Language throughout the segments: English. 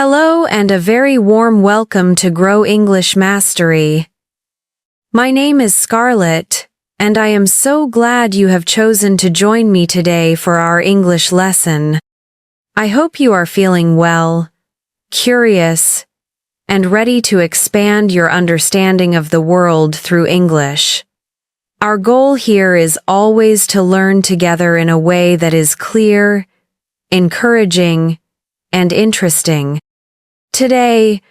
Hello and a very warm welcome to Grow English Mastery. My name is Scarlett, and I am so glad you have chosen to join me today for our English lesson. I hope you are feeling well, curious, and ready to expand your understanding of the world through English. Our goal here is always to learn together in a way that is clear, encouraging, and interesting. Today,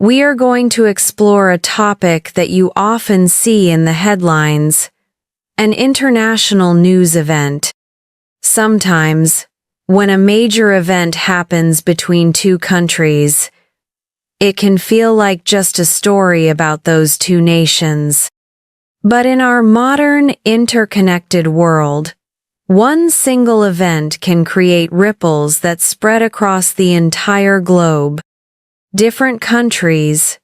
we are going to explore a topic that you often see in the headlines, an international news event. Sometimes, when a major event happens between two countries, it can feel like just a story about those two nations. But in our modern, interconnected world, one single event can create ripples that spread across the entire globe. Different countries,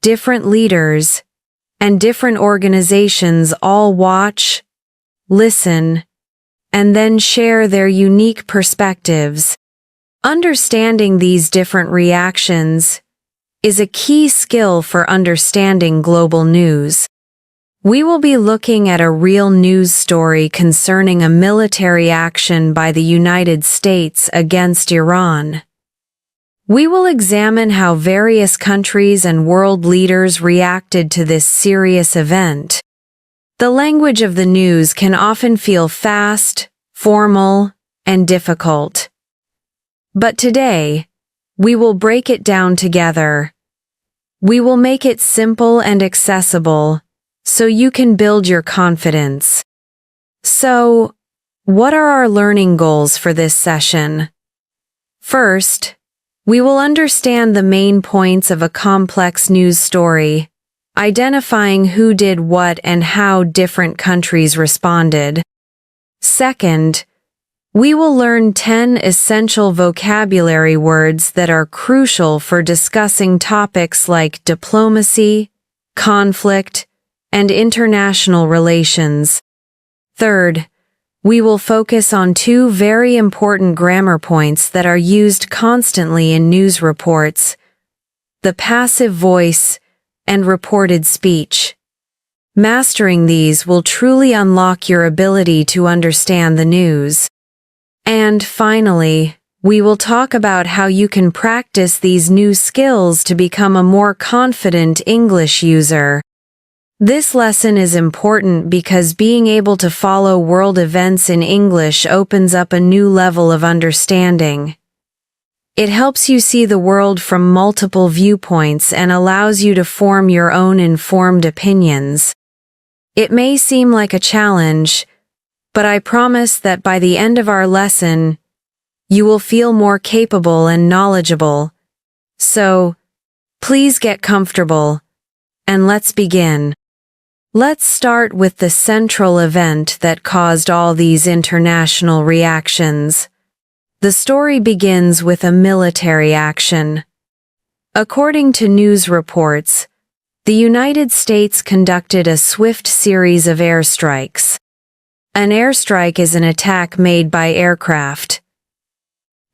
different leaders, and different organizations all watch, listen, and then share their unique perspectives. Understanding these different reactions is a key skill for understanding global news. We will be looking at a real news story concerning a military action by the United States against Iran. We will examine how various countries and world leaders reacted to this serious event. The language of the news can often feel fast, formal, and difficult. But today, we will break it down together. We will make it simple and accessible, so you can build your confidence. So, what are our learning goals for this session? First, we will understand the main points of a complex news story, identifying who did what and how different countries responded. Second, we will learn 10 essential vocabulary words that are crucial for discussing topics like diplomacy, conflict, and international relations. Third, we will focus on two very important grammar points that are used constantly in news reports: the passive voice and reported speech. Mastering these will truly unlock your ability to understand the news. And finally, we will talk about how you can practice these new skills to become a more confident English user. This lesson is important because being able to follow world events in English opens up a new level of understanding. It helps you see the world from multiple viewpoints and allows you to form your own informed opinions. It may seem like a challenge, but I promise that by the end of our lesson, you will feel more capable and knowledgeable. So, please get comfortable, and let's begin. Let's start with the central event that caused all these international reactions. The story begins with a military action. According to news reports, the United States conducted a swift series of airstrikes. An airstrike is an attack made by aircraft.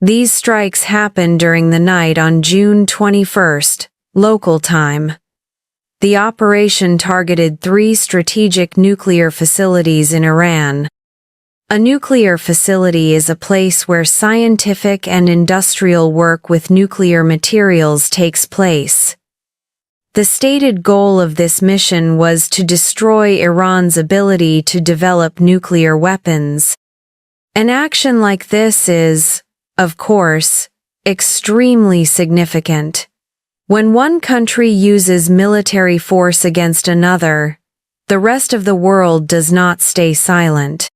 These strikes happened during the night on June 21st, local time. The operation targeted 3 strategic nuclear facilities in Iran. A nuclear facility is a place where scientific and industrial work with nuclear materials takes place. The stated goal of this mission was to destroy Iran's ability to develop nuclear weapons. An action like this is, of course, extremely significant. When one country uses military force against another, the rest of the world does not stay silent.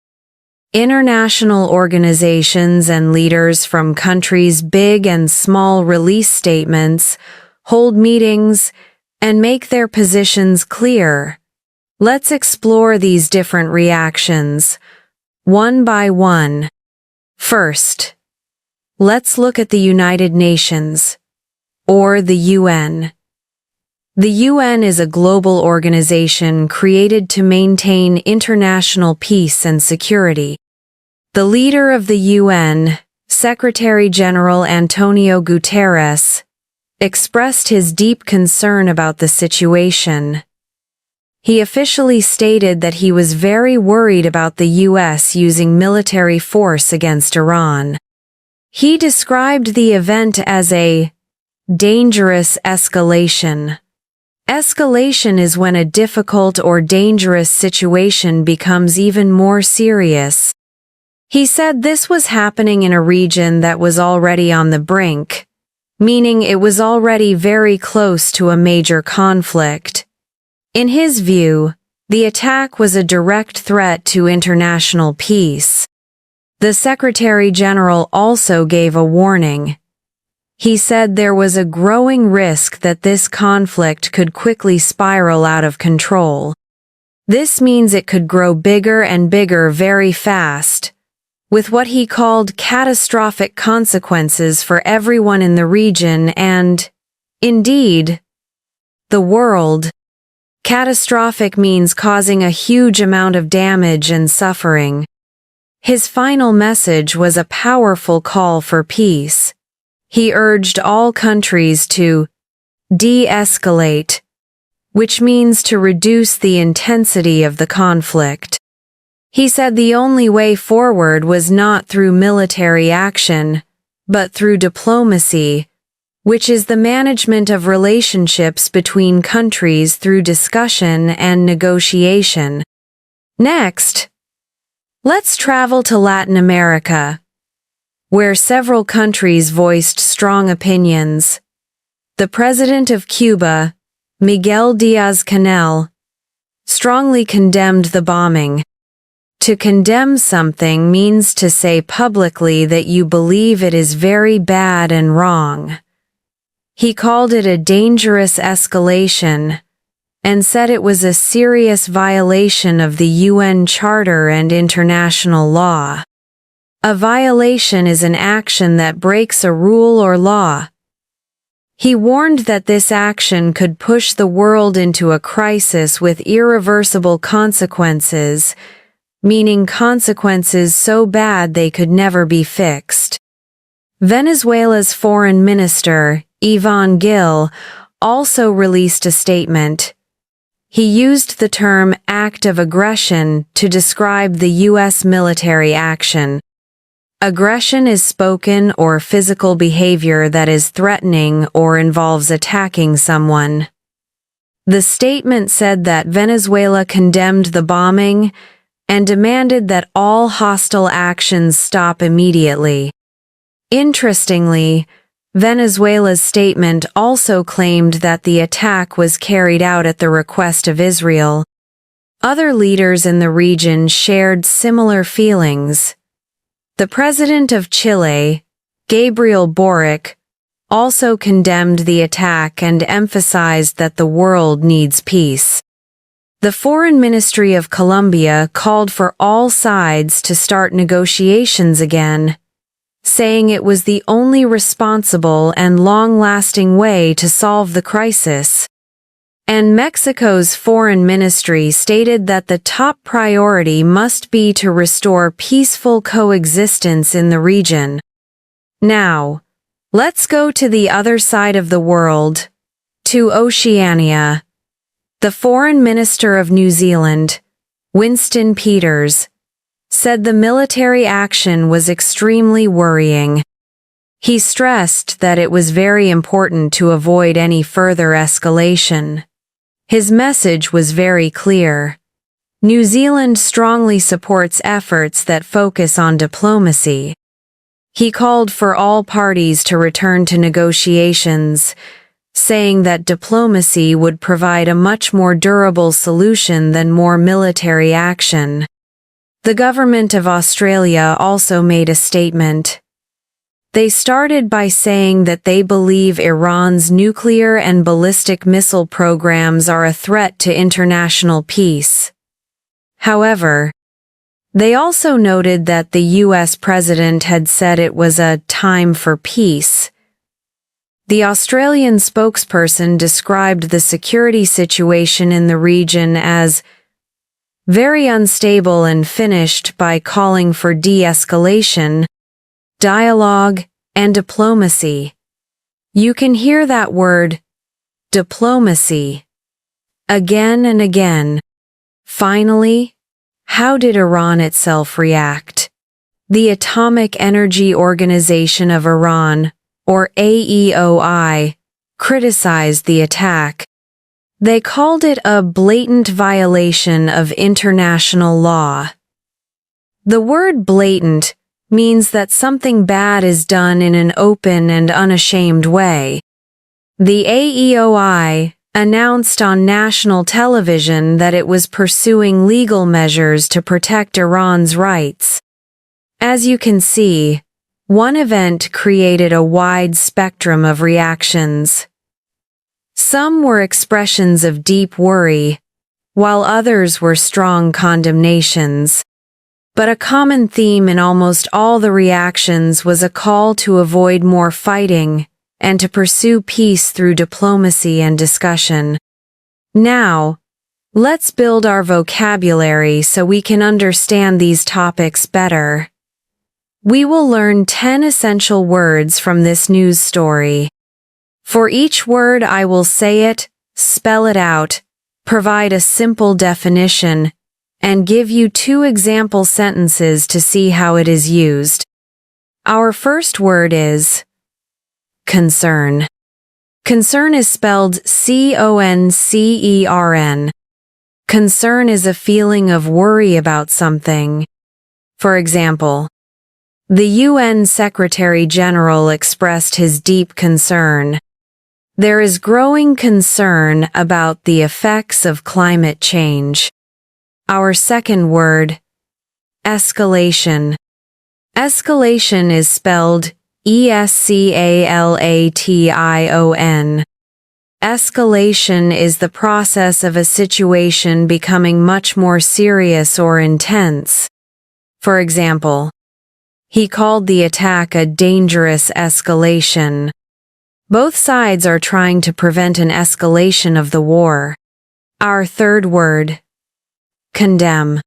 International organizations and leaders from countries big and small release statements, hold meetings, and make their positions clear. Let's explore these different reactions, one by one. First, let's look at the United Nations, or the UN. The UN is a global organization created to maintain international peace and security. The leader of the UN, Secretary-General Antonio Guterres, expressed his deep concern about the situation. He officially stated that he was very worried about the U.S. using military force against Iran. He described the event as a dangerous escalation. Escalation is when a difficult or dangerous situation becomes even more serious. He said this was happening in a region that was already on the brink, meaning it was already very close to a major conflict. In his view, the attack was a direct threat to international peace. The Secretary General also gave a warning. He said there was a growing risk that this conflict could quickly spiral out of control. This means it could grow bigger and bigger very fast, with what he called catastrophic consequences for everyone in the region and, indeed, the world. Catastrophic means causing a huge amount of damage and suffering. His final message was a powerful call for peace. He urged all countries to de-escalate, which means to reduce the intensity of the conflict. He said the only way forward was not through military action, but through diplomacy, which is the management of relationships between countries through discussion and negotiation. Next, let's travel to Latin America, where several countries voiced strong opinions. The president of Cuba, Miguel Díaz-Canel, strongly condemned the bombing. To condemn something means to say publicly that you believe it is very bad and wrong. He called it a dangerous escalation and said it was a serious violation of the UN Charter and international law. A violation is an action that breaks a rule or law. He warned that this action could push the world into a crisis with irreversible consequences, meaning consequences so bad they could never be fixed. Venezuela's foreign minister, Iván Gil, also released a statement. He used the term act of aggression to describe the U.S. military action. Aggression is spoken or physical behavior that is threatening or involves attacking someone. The statement said that Venezuela condemned the bombing and demanded that all hostile actions stop immediately. Interestingly, Venezuela's statement also claimed that the attack was carried out at the request of Israel. Other leaders in the region shared similar feelings. The president of Chile, Gabriel Boric, also condemned the attack and emphasized that the world needs peace. The Foreign Ministry of Colombia called for all sides to start negotiations again, saying it was the only responsible and long-lasting way to solve the crisis. And Mexico's foreign ministry stated that the top priority must be to restore peaceful coexistence in the region. Now, let's go to the other side of the world, to Oceania. The Foreign Minister of New Zealand, Winston Peters, said the military action was extremely worrying. He stressed that it was very important to avoid any further escalation. His message was very clear. New Zealand strongly supports efforts that focus on diplomacy. He called for all parties to return to negotiations, saying that diplomacy would provide a much more durable solution than more military action. The government of Australia also made a statement. They started by saying that they believe Iran's nuclear and ballistic missile programs are a threat to international peace. However, they also noted that the U.S. president had said it was a time for peace. The Australian spokesperson described the security situation in the region as very unstable and finished by calling for de-escalation, dialogue, and diplomacy. You can hear that word, diplomacy, again and again. Finally, how did Iran itself react? The Atomic Energy Organization of Iran, or AEOI, criticized the attack. They called it a blatant violation of international law. The word blatant means that something bad is done in an open and unashamed way. The AEOI announced on national television that it was pursuing legal measures to protect Iran's rights. As you can see, one event created a wide spectrum of reactions. Some were expressions of deep worry, while others were strong condemnations. But a common theme in almost all the reactions was a call to avoid more fighting and to pursue peace through diplomacy and discussion. Now, let's build our vocabulary so we can understand these topics better. We will learn 10 essential words from this news story. For each word I will say it, spell it out, provide a simple definition, and give you 2 example sentences to see how it is used. Our first word is concern. Concern is spelled C-O-N-C-E-R-N. Concern is a feeling of worry about something. For example, the UN Secretary General expressed his deep concern. There is growing concern about the effects of climate change. Our second word, escalation. Escalation is spelled E-S-C-A-L-A-T-I-O-N. Escalation is the process of a situation becoming much more serious or intense. For example, he called the attack a dangerous escalation. Both sides are trying to prevent an escalation of the war. Our third word, condemn.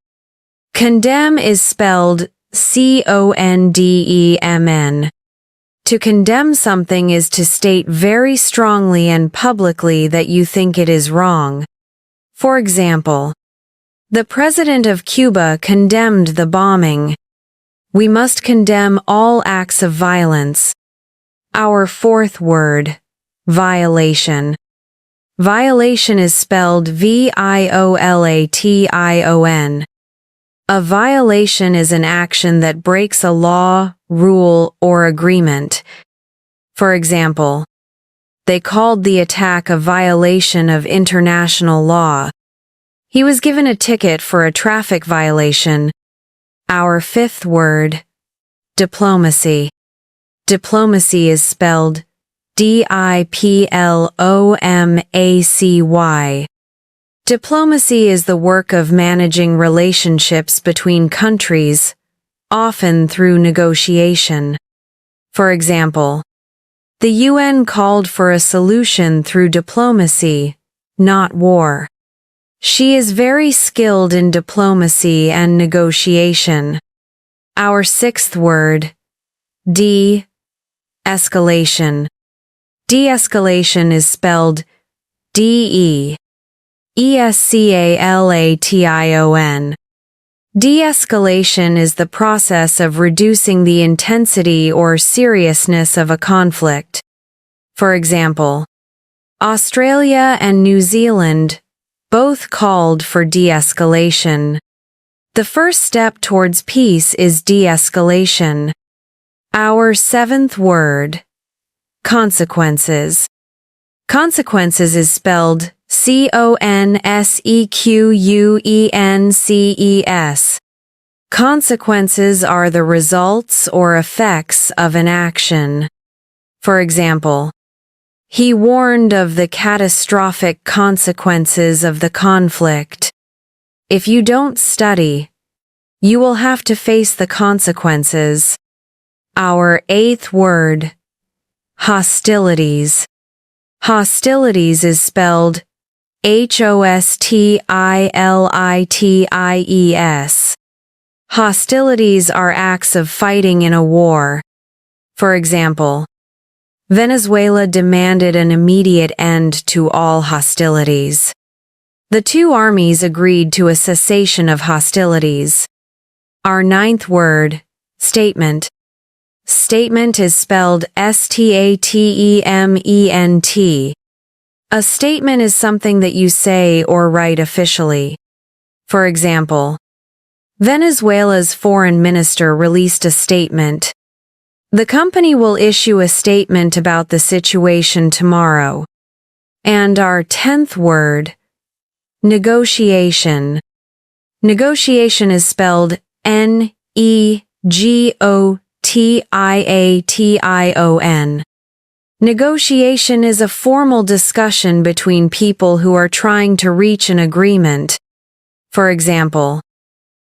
Condemn is spelled C-O-N-D-E-M-N. To condemn something is to state very strongly and publicly that you think it is wrong. For example, the president of Cuba condemned the bombing. We must condemn all acts of violence. Our fourth word, violation. Violation is spelled V-I-O-L-A-T-I-O-N. A violation is an action that breaks a law, rule, or agreement. For example, they called the attack a violation of international law. He was given a ticket for a traffic violation. Our fifth word, diplomacy. Diplomacy is spelled D-I-P-L-O-M-A-C-Y. Diplomacy is the work of managing relationships between countries, often through negotiation. For example, the UN called for a solution through diplomacy, not war. She is very skilled in diplomacy and negotiation. Our sixth word, de-escalation. De-escalation is spelled D-E-escalation. De-escalation is the process of reducing the intensity or seriousness of a conflict. For example, Australia and New Zealand both called for de-escalation. The first step towards peace is de-escalation. Our seventh word, consequences. Consequences is spelled C-O-N-S-E-Q-U-E-N-C-E-S. Consequences are the results or effects of an action. For example, he warned of the catastrophic consequences of the conflict. If you don't study, you will have to face the consequences. Our eighth word, hostilities. Hostilities is spelled H-O-S-T-I-L-I-T-I-E-S. Hostilities are acts of fighting in a war. For example, Venezuela demanded an immediate end to all hostilities. The two armies agreed to a cessation of hostilities. Our ninth word, statement. Statement is spelled statement. A statement is something that you say or write officially. For example, Venezuela's foreign minister released a statement. The company will issue a statement about the situation tomorrow. And our 10th word, negotiation. Negotiation is spelled negotiation. Negotiation is a formal discussion between people who are trying to reach an agreement. For example,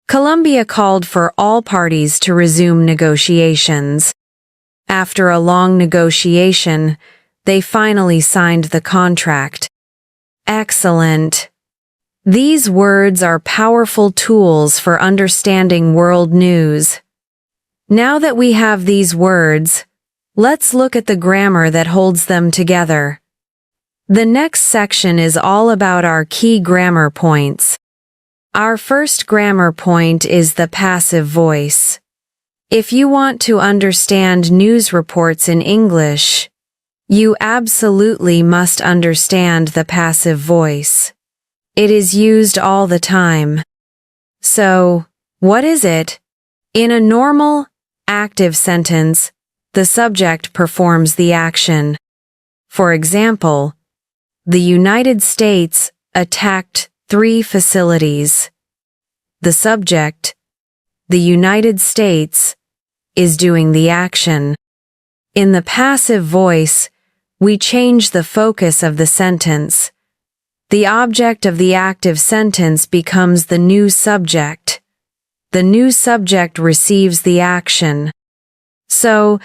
Colombia called for all parties to resume negotiations. After a long negotiation, they finally signed the contract. Excellent. These words are powerful tools for understanding world news. Now that we have these words, let's look at the grammar that holds them together. The next section is all about our key grammar points. Our first grammar point is the passive voice. If you want to understand news reports in English, you absolutely must understand the passive voice. It is used all the time. So, what is it? In a normal, active sentence, the subject performs the action. For example, the United States attacked 3 facilities. The subject, the United States, is doing the action. In the passive voice, we change the focus of the sentence. The object of the active sentence becomes the new subject. The new subject receives the action. So,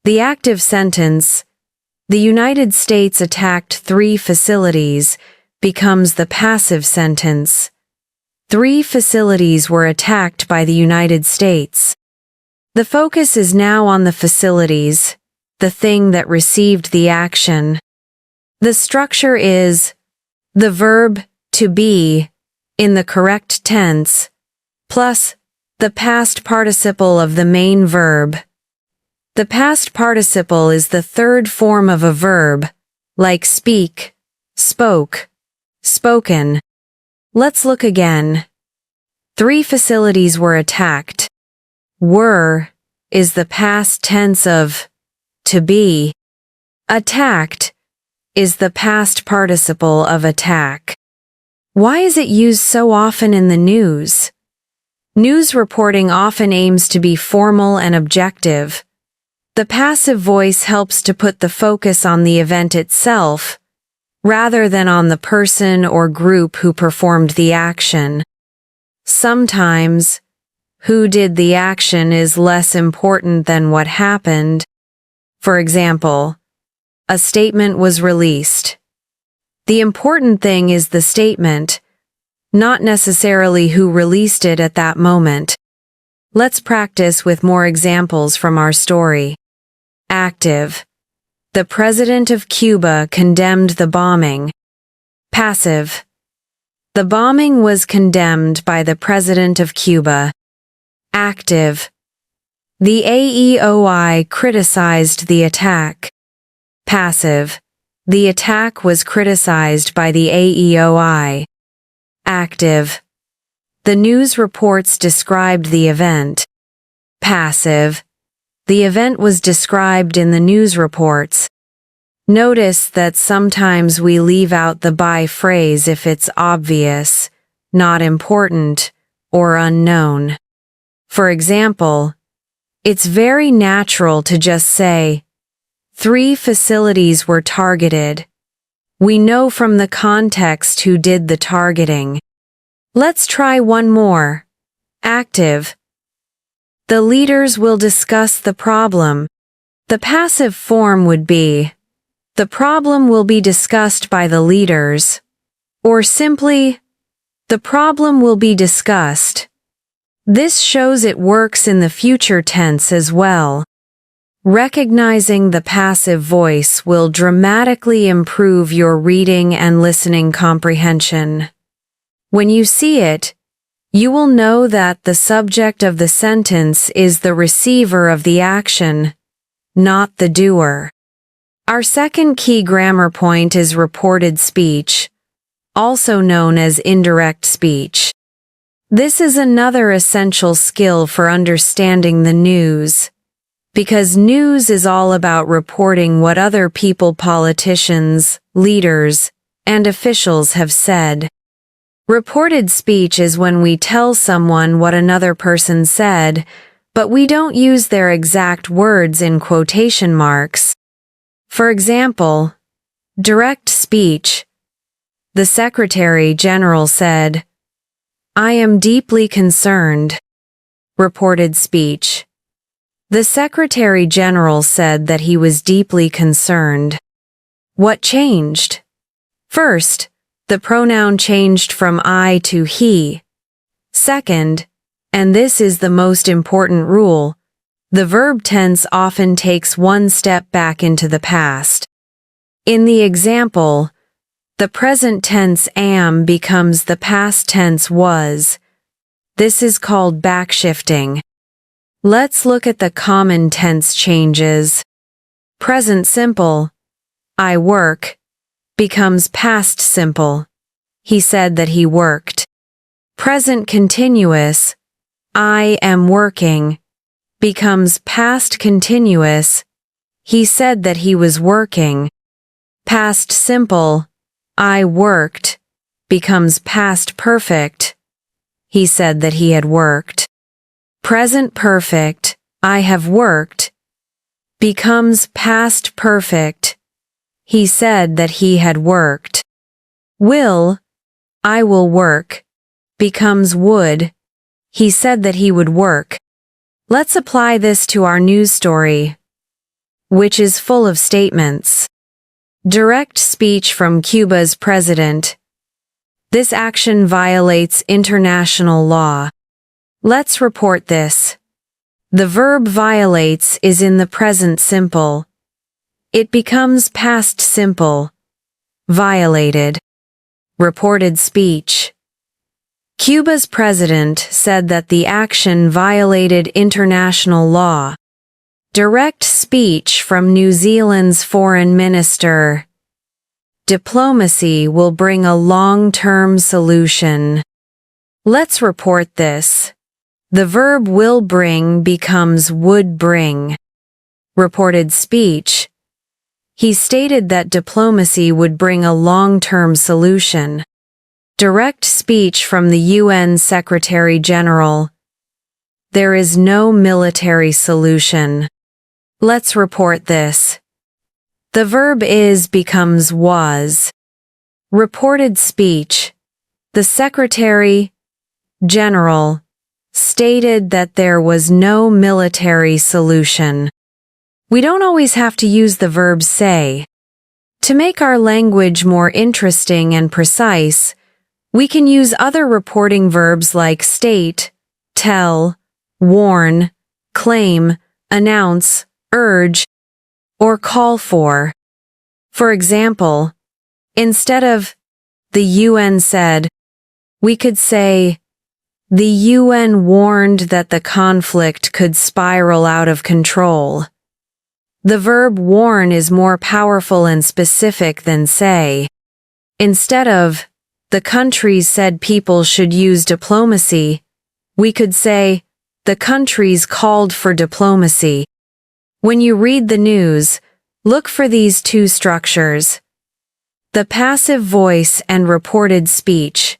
the active sentence, the United States attacked 3 facilities, becomes the passive sentence. 3 facilities were attacked by the United States. The focus is now on the facilities, the thing that received the action. The structure is the verb to be in the correct tense plus the past participle of the main verb. The past participle is the third form of a verb, like speak, spoke, spoken. Let's look again. 3 facilities were attacked. Were is the past tense of to be. Attacked is the past participle of attack. Why is it used so often in the news? News reporting often aims to be formal and objective. The passive voice helps to put the focus on the event itself, rather than on the person or group who performed the action. Sometimes, who did the action is less important than what happened. For example, a statement was released. The important thing is the statement, not necessarily who released it at that moment. Let's practice with more examples from our story. Active. The president of Cuba condemned the bombing. Passive. The bombing was condemned by the president of Cuba. Active. The AEOI criticized the attack. Passive. The attack was criticized by the AEOI. Active. The news reports described the event. Passive. The event was described in the news reports. Notice that sometimes we leave out the by phrase if it's obvious, not important, or unknown. For example, it's very natural to just say, 3 facilities were targeted. We know from the context who did the targeting. Let's try one more. Active. The leaders will discuss the problem. The passive form would be, the problem will be discussed by the leaders. Or simply, the problem will be discussed. This shows it works in the future tense as well. Recognizing the passive voice will dramatically improve your reading and listening comprehension. When you see it, you will know that the subject of the sentence is the receiver of the action, not the doer. Our second key grammar point is reported speech, also known as indirect speech. This is another essential skill for understanding the news, because news is all about reporting what other people, politicians, leaders, and officials have said. Reported speech is when we tell someone what another person said, but we don't use their exact words in quotation marks. For example, direct speech. The Secretary General said, "I am deeply concerned." Reported speech. The Secretary General said that he was deeply concerned. What changed? First, the pronoun changed from I to he. Second, and this is the most important rule, the verb tense often takes one step back into the past. In the example, the present tense am becomes the past tense was. This is called backshifting. Let's look at the common tense changes. Present simple, I work, becomes past simple. He said that he worked. Present continuous, I am working, becomes past continuous. He said that he was working. Past simple, I worked, becomes past perfect. He said that he had worked. Present perfect, I have worked, becomes past perfect. He said that he had worked. Will, I will work, becomes would. He said that he would work. Let's apply this to our news story, which is full of statements. Direct speech from Cuba's president. This action violates international law. Let's report this. The verb violates is in the present simple. It becomes past simple. Violated. Reported speech. Cuba's president said that the action violated international law. Direct speech from New Zealand's foreign minister. Diplomacy will bring a long-term solution. Let's report this. The verb will bring becomes would bring. Reported speech. He stated that diplomacy would bring a long-term solution. Direct speech from the UN Secretary General. There is no military solution. Let's report this. The verb is becomes was. Reported speech. The Secretary General stated that there was no military solution. We don't always have to use the verb say. To make our language more interesting and precise, we can use other reporting verbs like state, tell, warn, claim, announce, urge, or call for. For example, instead of the UN said, we could say, the UN warned that the conflict could spiral out of control. The verb warn is more powerful and specific than say. Instead of, the countries said people should use diplomacy, we could say, the countries called for diplomacy. When you read the news, look for these two structures. The passive voice and reported speech.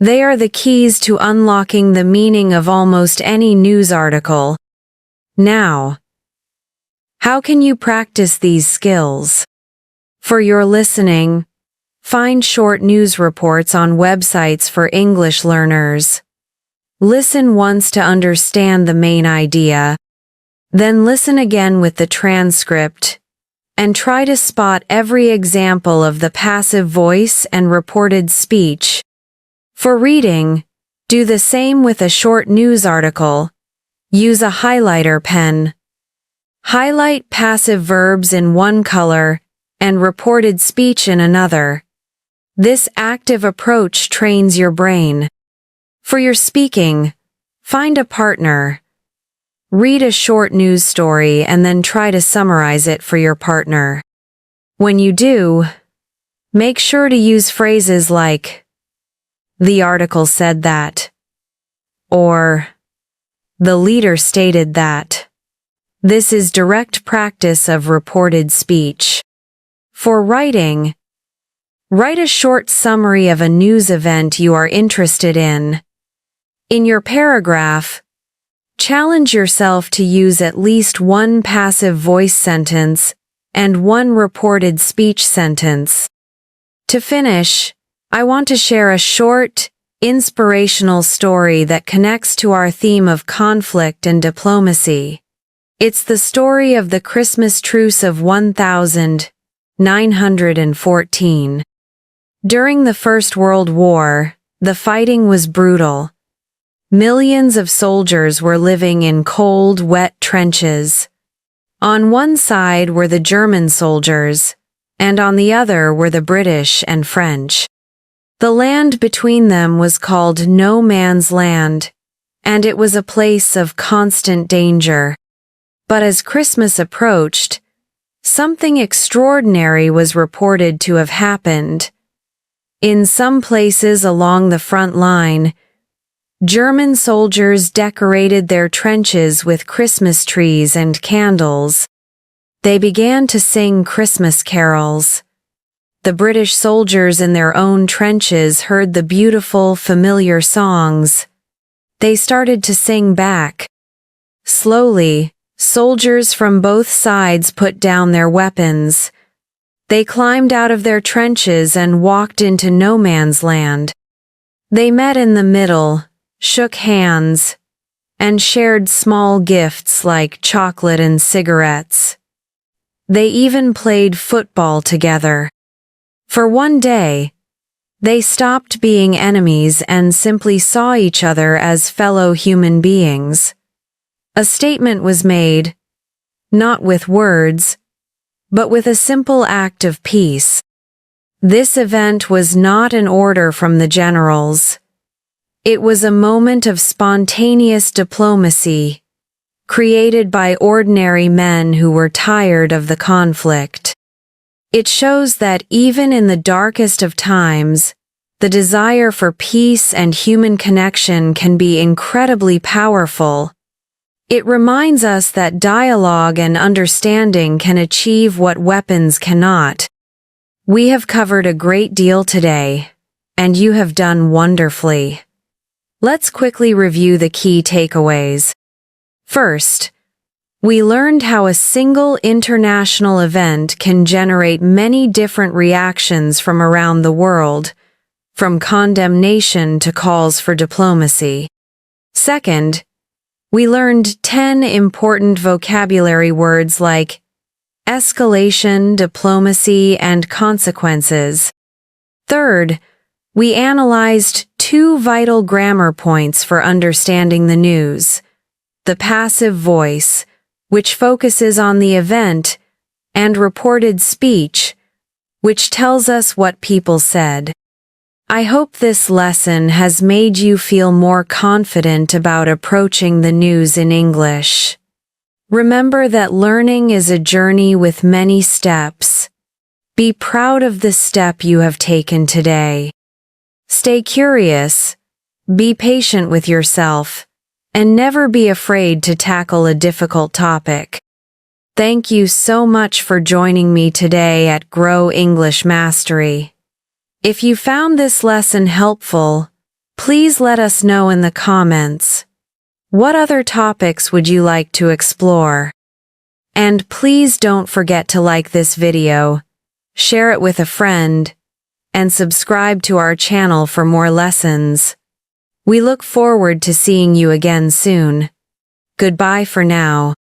They are the keys to unlocking the meaning of almost any news article. Now, how can you practice these skills? For your listening, find short news reports on websites for English learners. Listen once to understand the main idea, then listen again with the transcript, and try to spot every example of the passive voice and reported speech. For reading, do the same with a short news article. Use a highlighter pen. Highlight passive verbs in one color and reported speech in another. This active approach trains your brain. For your speaking, find a partner. Read a short news story and then try to summarize it for your partner. When you do, make sure to use phrases like, "The article said that," or "The leader stated that." This is direct practice of reported speech. For writing, write a short summary of a news event you are interested in. In your paragraph, challenge yourself to use at least one passive voice sentence and one reported speech sentence. To finish, I want to share a short, inspirational story that connects to our theme of conflict and diplomacy. It's the story of the Christmas truce of 1914. During the First World War, the fighting was brutal. Millions of soldiers were living in cold, wet trenches. On one side were the German soldiers, and on the other were the British and French. The land between them was called No Man's Land, and it was a place of constant danger. But as Christmas approached, something extraordinary was reported to have happened. In some places along the front line, German soldiers decorated their trenches with Christmas trees and candles. They began to sing Christmas carols. The British soldiers in their own trenches heard the beautiful, familiar songs. They started to sing back. Slowly, soldiers from both sides put down their weapons. They climbed out of their trenches and walked into no man's land. They met in the middle, shook hands, and shared small gifts like chocolate and cigarettes. They even played football together. For one day, they stopped being enemies and simply saw each other as fellow human beings. A statement was made, not with words, but with a simple act of peace. This event was not an order from the generals. It was a moment of spontaneous diplomacy, created by ordinary men who were tired of the conflict. It shows that even in the darkest of times, the desire for peace and human connection can be incredibly powerful. It reminds us that dialogue and understanding can achieve what weapons cannot. We have covered a great deal today, and you have done wonderfully. Let's quickly review the key takeaways. First, we learned how a single international event can generate many different reactions from around the world, from condemnation to calls for diplomacy. Second, we learned 10 important vocabulary words like escalation, diplomacy, and consequences. Third, we analyzed 2 vital grammar points for understanding the news: the passive voice, which focuses on the event, and reported speech, which tells us what people said. I hope this lesson has made you feel more confident about approaching the news in English. Remember that learning is a journey with many steps. Be proud of the step you have taken today. Stay curious, be patient with yourself, and never be afraid to tackle a difficult topic. Thank you so much for joining me today at Grow English Mastery. If you found this lesson helpful, please let us know in the comments. What other topics would you like to explore? And please don't forget to like this video, share it with a friend, and subscribe to our channel for more lessons. We look forward to seeing you again soon. Goodbye for now.